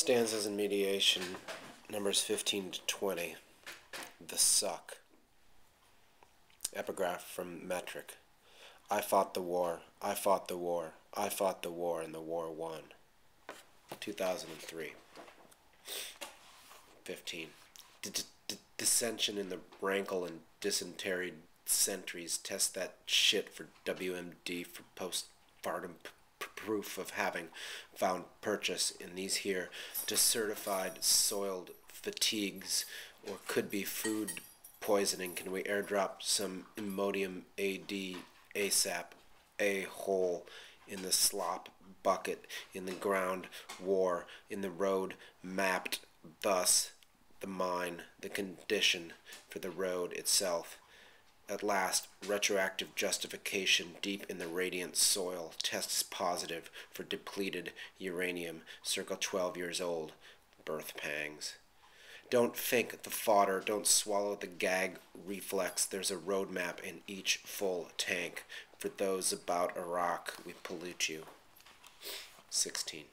Stanzas in mediation, numbers 15 to 20. The Suck. Epigraph from Metric. I fought the war, I fought the war, I fought the war, and the war won. 2003. 15. Dissension in the rankle and dysenteried sentries. Test that shit for WMD for postpartum proof of having found purchase in these here decertified soiled fatigues, or could be food poisoning. Can we airdrop some Imodium AD ASAP, a hole in the slop bucket, in the ground war, in the road mapped, thus the mine, the condition for the road itself. At last, retroactive justification deep in the radiant soil tests positive for depleted uranium, circa 12 years old, birth pangs. Don't fake the fodder, don't swallow the gag reflex. There's a roadmap in each full tank. For those about Iraq, we pollute you. 16.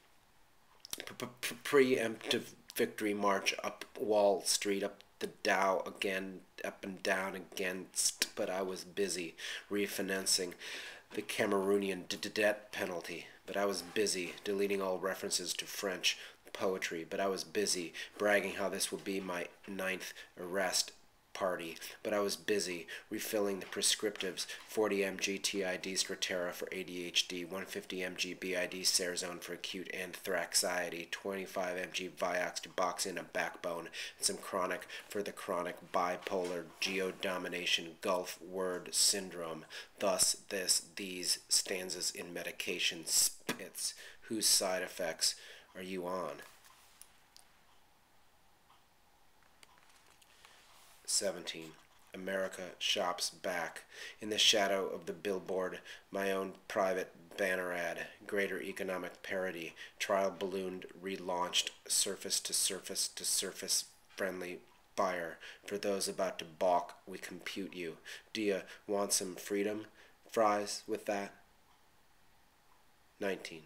Preemptive victory march up Wall Street, up the Dow again, up and down against, but I was busy refinancing the Cameroonian debt penalty, but I was busy deleting all references to French poetry, but I was busy bragging how this would be my 9th arrest party, but I was busy refilling the prescriptives: 40 mg TID Strattera for ADHD, 150 mg BID Cerazone for acute anthraxiety, 25 mg Vioxx to box in a backbone, and some chronic for the chronic bipolar geodomination Gulf word syndrome. Thus these stanzas in medication spits. Whose side effects are you on? 17. America shops back. In the shadow of the billboard, my own private banner ad. Greater economic parity. Trial ballooned, relaunched, surface to surface friendly buyer. For those about to balk, we compute you. Do you want some freedom? Fries with that? 19.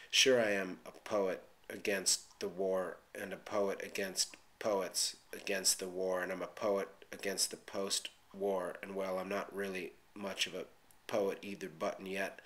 Sure, I am a poet against the war, and a poet against poets against the war, and I'm a poet against the post-war, and well, I'm not really much of a poet either, but and yet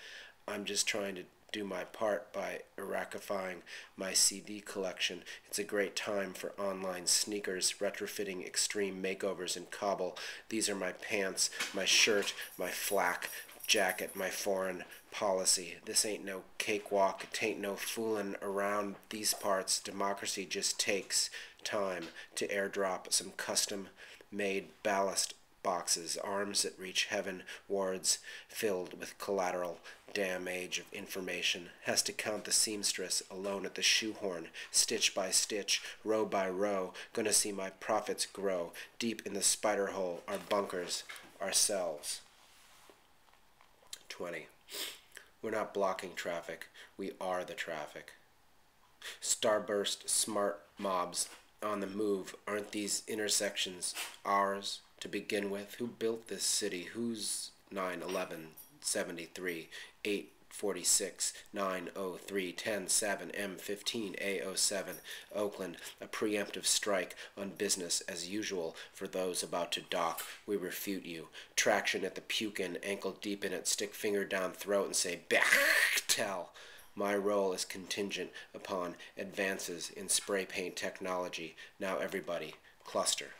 I'm just trying to do my part by Iraqifying my CD collection. It's a great time for online sneakers, retrofitting extreme makeovers in Kabul. These are my pants, my shirt, my flak jacket, my foreign policy. This ain't no cakewalk, tain't no foolin' around these parts. Democracy just takes time to airdrop some custom-made ballast boxes, arms that reach heaven, wards filled with collateral. Damn age of information has to count the seamstress alone at the shoehorn, stitch by stitch, row by row. Gonna see my profits grow. Deep in the spider hole, our bunkers, our cells. 20. We're not blocking traffic. We are the traffic. Starburst smart mobs on the move. Aren't these intersections ours to begin with? Who built this city? Who's 9/11/73, 8/46, 9/03, 10/7, M15, A07, Oakland? A preemptive strike on business as usual. For those about to dock, we refute you. Traction at the puke-in, ankle deep in it, stick finger down throat and say, Bechtel. My role is contingent upon advances in spray paint technology. Now everybody, cluster.